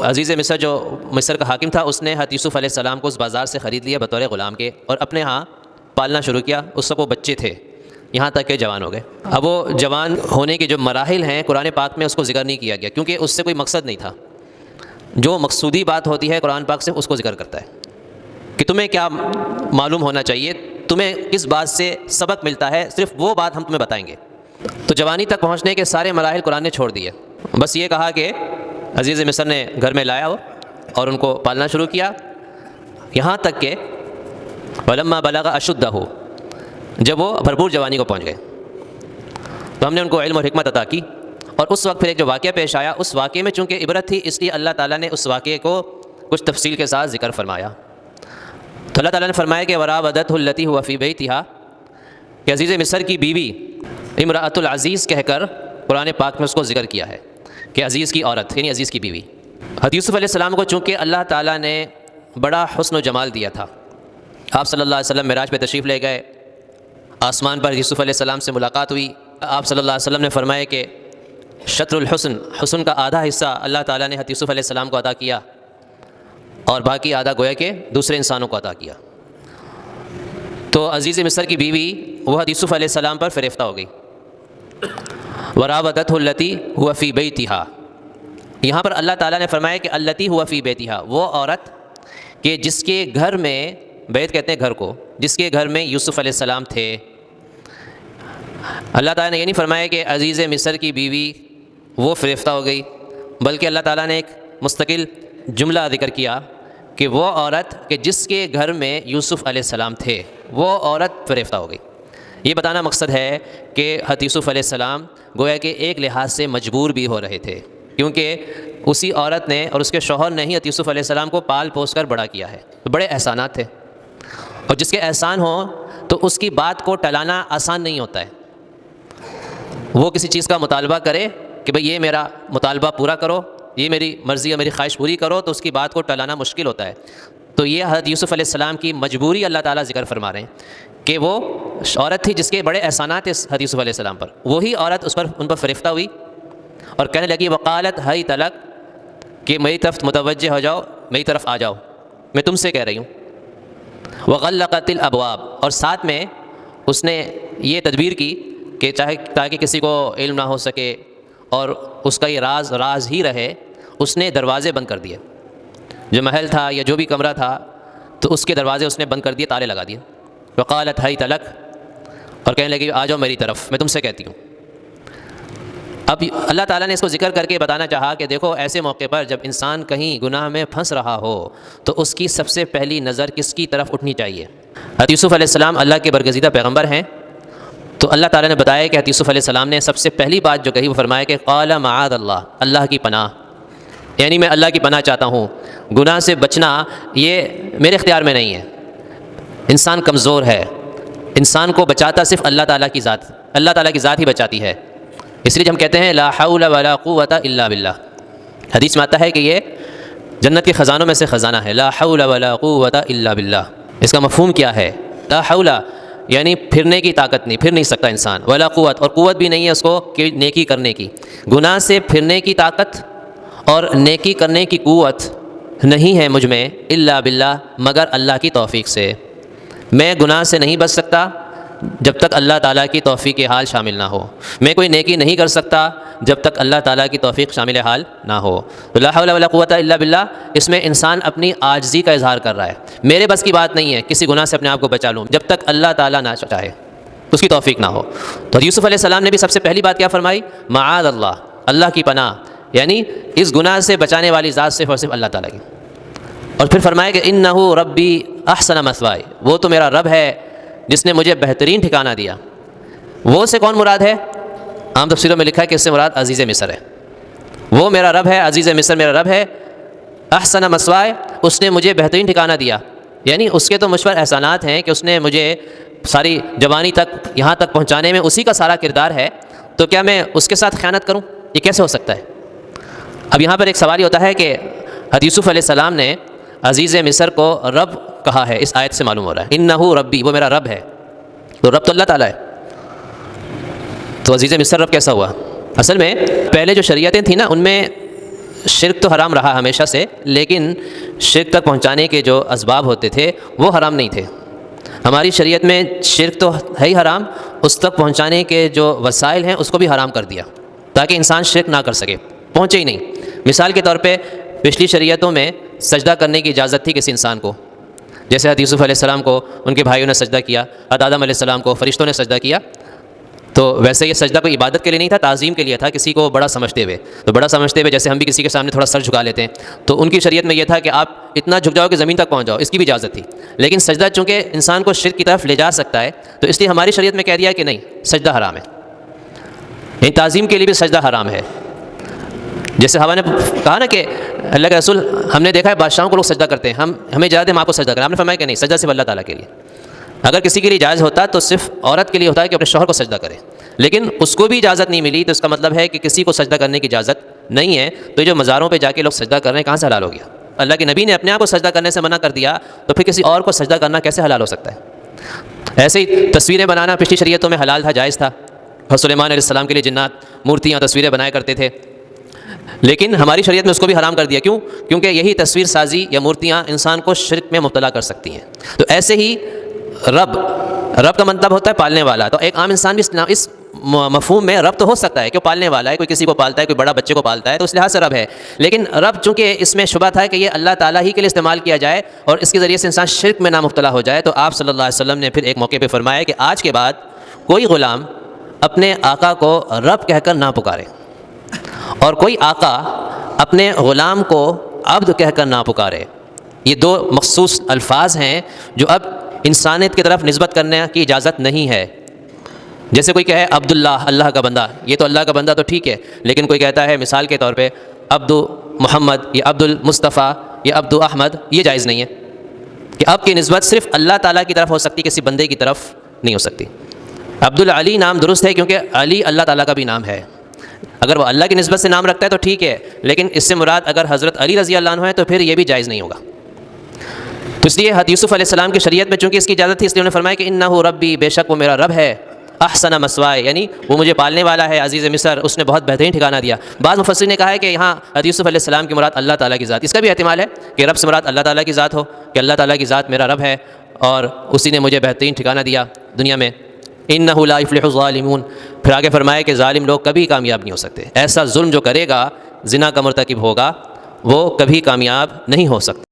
عزیز مصر جو مصر کا حاکم تھا، اس نے حضرت یوسف علیہ السلام کو اس بازار سے خرید لیا بطور غلام کے، اور اپنے ہاں پالنا شروع کیا۔ اس وقت وہ بچے تھے، یہاں تک کہ جوان ہو گئے۔ اب وہ جوان ہونے کے جو مراحل ہیں قرآن پاک میں اس کو ذکر نہیں کیا گیا، کیونکہ اس سے کوئی مقصد نہیں تھا۔ جو مقصودی بات ہوتی ہے قرآن پاک سے اس کو ذکر کرتا ہے کہ تمہیں کیا معلوم ہونا چاہیے، تمہیں کس بات سے سبق ملتا ہے، صرف وہ بات ہم تمہیں بتائیں گے۔ تو جوانی تک پہنچنے کے سارے مراحل قرآن نے چھوڑ دیے، بس یہ کہا کہ عزیز مصر نے گھر میں لایا اور ان کو پالنا شروع کیا، یہاں تک کہ وَلَمَّا بَلَغَ أَشُدَّهُ، جب وہ بھرپور جوانی کو پہنچ گئے تو ہم نے ان کو علم اور حکمت عطا کی۔ اور اس وقت پھر ایک جو واقعہ پیش آیا، اس واقعے میں چونکہ عبرت تھی، اس لیے اللہ تعالیٰ نے اس واقعے کو کچھ تفصیل کے ساتھ ذکر فرمایا۔ تو اللہ تعالیٰ نے فرمایا کہ وَرَاوَدَتْهُ الَّتِي هُوَ فِي بَيْتِهَا، کہ عزیز مصر کی بیوی امرأۃ العزیز کہہ کر قرآن پاک میں اس کو ذکر کیا ہے کہ عزیز کی عورت، یعنی عزیز کی بیوی۔ حضرت یوسف علیہ السلام کو چونکہ اللہ تعالیٰ نے بڑا حسن و جمال دیا تھا، آپ صلی اللہ علیہ وسلم معراج پہ تشریف لے گئے، آسمان پر یوسف علیہ السلام سے ملاقات ہوئی، آپ صلی اللہ علیہ وسلم نے فرمایا کہ شطر الحسن، حسن کا آدھا حصہ اللہ تعالیٰ نے حضرت یوسف علیہ السلام کو عطا کیا اور باقی آدھا گویا کہ دوسرے انسانوں کو عطا کیا۔ تو عزیز مصر کی بیوی وہ حضرت یوسف علیہ السلام پر فریفتہ ہو گئی۔ وراودته التي هو في بيتها، یہاں پر اللہ تعالیٰ نے فرمایا کہ التي هو في بيتها، وہ عورت کہ جس کے گھر میں، بیت کہتے ہیں گھر کو، جس کے گھر میں یوسف علیہ السلام تھے۔ اللہ تعالیٰ نے یہ نہیں فرمایا کہ عزیز مصر کی بیوی وہ فریفتہ ہو گئی، بلکہ اللہ تعالیٰ نے ایک مستقل جملہ ذکر کیا کہ وہ عورت کہ جس کے گھر میں یوسف علیہ السلام تھے، وہ عورت فریفتہ ہو گئی۔ یہ بتانا مقصد ہے کہ حضرت یوسف علیہ السلام گویا کہ ایک لحاظ سے مجبور بھی ہو رہے تھے، کیونکہ اسی عورت نے اور اس کے شوہر نے ہی حضرت یوسف علیہ السلام کو پال پوس کر بڑا کیا ہے، تو بڑے احسانات تھے، اور جس کے احسان ہوں تو اس کی بات کو ٹلانا آسان نہیں ہوتا ہے۔ وہ کسی چیز کا مطالبہ کرے کہ بھئی یہ میرا مطالبہ پورا کرو، یہ میری مرضی یا میری خواہش پوری کرو، تو اس کی بات کو ٹلانا مشکل ہوتا ہے۔ تو یہ حضرت یوسف علیہ السلام کی مجبوری اللہ تعالیٰ ذکر فرما رہے ہیں کہ وہ عورت تھی جس کے بڑے احسانات تھے حضرت یوسف علیہ السلام پر، وہی عورت ان پر فریفتہ ہوئی اور کہنے لگی وقالت ہی تلک، کہ میری طرف متوجہ ہو جاؤ، میری طرف آ جاؤ، میں تم سے کہہ رہی ہوں۔ وغلقت الابواب، اور ساتھ میں اس نے یہ تدبیر کی کہ چاہے تاکہ کسی کو علم نہ ہو سکے اور اس کا یہ راز ہی رہے، اس نے دروازے بند کر دیے، جو محل تھا یا جو بھی کمرہ تھا تو اس کے دروازے اس نے بند کر دیے، تالے لگا دیے۔ وقالت ہی تلک، اور کہنے لگی آ جاؤ میری طرف، میں تم سے کہتی ہوں۔ اب اللہ تعالیٰ نے اس کو ذکر کر کے بتانا چاہا کہ دیکھو ایسے موقع پر جب انسان کہیں گناہ میں پھنس رہا ہو تو اس کی سب سے پہلی نظر کس کی طرف اٹھنی چاہیے؟ حضرت یوسف علیہ السلام اللہ کے برگزیدہ پیغمبر ہیں، تو اللہ تعالیٰ نے بتایا کہ حضرت یوسف علیہ السلام نے سب سے پہلی بات جو کہی وہ فرمایا کہ قال معاذ اللہ، اللہ کی پناہ، یعنی میں اللہ کی پناہ چاہتا ہوں، گناہ سے بچنا یہ میرے اختیار میں نہیں ہے، انسان کمزور ہے، انسان کو بچاتا صرف اللہ تعالیٰ کی ذات، اللہ تعالیٰ کی ذات ہی بچاتی ہے۔ اس لیے ہم کہتے ہیں لا حول ولا قوت الا باللہ، حدیث میں آتا ہے کہ یہ جنت کے خزانوں میں سے خزانہ ہے، لا حول ولا قوت الا باللہ۔ اس کا مفہوم کیا ہے؟ لا حول یعنی پھرنے کی طاقت نہیں، پھر نہیں سکتا انسان، ولا قوت، اور قوت بھی نہیں ہے اس کو کہ نیکی کرنے کی، گناہ سے پھرنے کی طاقت اور نیکی کرنے کی قوت نہیں ہے مجھ میں، الا باللہ، مگر اللہ کی توفیق سے۔ میں گناہ سے نہیں بچ سکتا جب تک اللہ تعالیٰ کی توفیق حال شامل نہ ہو، میں کوئی نیکی نہیں کر سکتا جب تک اللہ تعالیٰ کی توفیق شامل حال نہ ہو۔ لا حول ولا قوت الا باللہ، اس میں انسان اپنی عاجزی کا اظہار کر رہا ہے، میرے بس کی بات نہیں ہے کسی گناہ سے اپنے آپ کو بچا لوں جب تک اللہ تعالیٰ نہ چاہے، اس کی توفیق نہ ہو۔ تو یوسف علیہ السلام نے بھی سب سے پہلی بات کیا فرمائی؟ معاذ اللہ، اللہ کی پناہ، یعنی اس گناہ سے بچانے والی ذات صرف اور صرف اللہ تعالیٰ کی۔ اور پھر فرمایا کہ انہ ربی احسن مثوائی، وہ تو میرا رب ہے جس نے مجھے بہترین ٹھکانہ دیا۔ وہ سے کون مراد ہے؟ عام تفسیروں میں لکھا ہے کہ اس سے مراد عزیز مصر ہے، وہ میرا رب ہے، عزیز مصر میرا رب ہے، احسن مثوائی، اس نے مجھے بہترین ٹھکانہ دیا، یعنی اس کے تو مجھ پر احسانات ہیں کہ اس نے مجھے ساری جوانی تک یہاں تک پہنچانے میں اسی کا سارا کردار ہے، تو کیا میں اس کے ساتھ خیانت کروں؟ یہ کیسے ہو سکتا ہے؟ اب یہاں پر ایک سوال یہ ہوتا ہے کہ حضرت یوسف علیہ السلام نے عزیز مصر کو رب کہا ہے، اس آیت سے معلوم ہو رہا ہے انہ ربی، وہ میرا رب ہے، تو رب تو اللہ تعالیٰ ہے، تو عزیز مصر رب کیسا ہوا؟ اصل میں پہلے جو شریعتیں تھیں نا، ان میں شرک تو حرام رہا ہمیشہ سے، لیکن شرک تک پہنچانے کے جو اسباب ہوتے تھے وہ حرام نہیں تھے۔ ہماری شریعت میں شرک تو ہے ہی حرام، اس تک پہنچانے کے جو وسائل ہیں اس کو بھی حرام کر دیا تاکہ انسان شرک نہ کر سکے، پہنچے ہی نہیں۔ مثال کے طور پہ پچھلی شریعتوں میں سجدہ کرنے کی اجازت تھی کسی انسان کو، جیسے حضرت یوسف علیہ السلام کو ان کے بھائیوں نے سجدہ کیا، حضرت آدم علیہ السلام کو فرشتوں نے سجدہ کیا۔ تو ویسے یہ سجدہ کوئی عبادت کے لیے نہیں تھا، تعظیم کے لیے تھا، کسی کو بڑا سمجھتے ہوئے۔ تو بڑا سمجھتے ہوئے جیسے ہم بھی کسی کے سامنے تھوڑا سر جھکا لیتے ہیں، تو ان کی شریعت میں یہ تھا کہ آپ اتنا جھک جاؤ کہ زمین تک پہنچ جاؤ، اس کی بھی اجازت تھی۔ لیکن سجدہ چونکہ انسان کو شرک کی طرف لے جا سکتا ہے، تو اس لیے ہماری شریعت میں کہہ دیا کہ نہیں، سجدہ حرام ہے، یعنی تعظیم کے لیے بھی سجدہ حرام ہے۔ جیسے ہوا نے کہا نا کہ اللہ کے رسول ہم نے دیکھا ہے بادشاہوں کو لوگ سجدہ کرتے ہیں، ہمیں اجازت ہے ہم آپ کو سجدہ کریں، آپ نے فرمایا کہ نہیں، سجدہ صرف اللہ تعالیٰ کے لیے۔ اگر کسی کے لیے جائز ہوتا تو صرف عورت کے لیے ہوتا ہے کہ اپنے شوہر کو سجدہ کرے، لیکن اس کو بھی اجازت نہیں ملی، تو اس کا مطلب ہے کہ کسی کو سجدہ کرنے کی اجازت نہیں ہے۔ تو جو مزاروں پہ جا کے لوگ سجدہ کر رہے ہیں کہاں سے حلال ہو گیا؟ اللہ کے نبی نے اپنے آپ کو سجدہ کرنے سے منع کر دیا، تو پھر کسی اور کو سجدہ کرنا کیسے حلال ہو سکتا ہے؟ ایسے ہی تصویریں بنانا پچھلی شریعتوں میں حلال تھا، جائز تھا۔ حضرت سلیمان علیہ السلام کے لیے جنات مورتیاں تصویریں بنایا کرتے تھے، لیکن ہماری شریعت میں اس کو بھی حرام کر دیا۔ کیوں؟ کیونکہ یہی تصویر سازی یا مورتیاں انسان کو شرک میں مبتلا کر سکتی ہیں۔ تو ایسے ہی رب کا مطلب ہوتا ہے پالنے والا، تو ایک عام انسان بھی اس مفہوم میں رب تو ہو سکتا ہے کہ وہ پالنے والا ہے، کوئی کسی کو پالتا ہے، کوئی بڑا بچے کو پالتا ہے، تو اس لحاظ سے رب ہے۔ لیکن رب چونکہ اس میں شبہ تھا کہ یہ اللہ تعالیٰ ہی کے لیے استعمال کیا جائے اور اس کے ذریعے سے انسان شرک میں نہ مبتلا ہو جائے، تو آپ صلی اللہ علیہ وسلم نے پھر ایک موقع پہ فرمایا کہ آج کے بعد کوئی غلام اپنے آقا کو رب کہہ کر نہ پکارے، اور کوئی آقا اپنے غلام کو عبد کہہ کر نہ پکارے۔ یہ دو مخصوص الفاظ ہیں جو اب انسانیت کی طرف نسبت کرنے کی اجازت نہیں ہے۔ جیسے کوئی کہے عبداللہ، اللہ کا بندہ، یہ تو اللہ کا بندہ تو ٹھیک ہے، لیکن کوئی کہتا ہے مثال کے طور پہ عبد محمد یا عبد المصطفیٰ یا عبد احمد، یہ جائز نہیں ہے کہ اب کی نسبت صرف اللہ تعالیٰ کی طرف ہو سکتی، کسی بندے کی طرف نہیں ہو سکتی۔ عبد العلی نام درست ہے کیونکہ علی اللہ تعالیٰ کا بھی نام ہے، اگر وہ اللہ کی نسبت سے نام رکھتا ہے تو ٹھیک ہے، لیکن اس سے مراد اگر حضرت علی رضی اللہ عنہ ہے تو پھر یہ بھی جائز نہیں ہوگا۔ تو اس لیے حضرت یوسف علیہ السلام کی شریعت میں چونکہ اس کی اجازت تھی، اس لیے انہوں نے فرمایا کہ انہ ربی، بے شک وہ میرا رب ہے، احسن مثوائے، یعنی وہ مجھے پالنے والا ہے، عزیز مصر، اس نے بہت بہترین ٹھکانہ دیا۔ بعض مفسرین نے کہا ہے کہ یہاں حضرت یوسف علیہ السلام کی مراد اللہ تعالیٰ کی ذات، اس کا بھی احتمال ہے کہ رب سے مراد اللہ تعالیٰ کی ذات ہو، کہ اللہ تعالیٰ کی ذات میرا رب ہے اور اسی نے مجھے بہترین ٹھکانہ دیا دنیا میں۔ انہ لا یفلح الظالمون، پھر آگے فرمایا کہ ظالم لوگ کبھی کامیاب نہیں ہو سکتے، ایسا ظلم جو کرے گا، زنا کا مرتکب ہوگا، وہ کبھی کامیاب نہیں ہو سکتا۔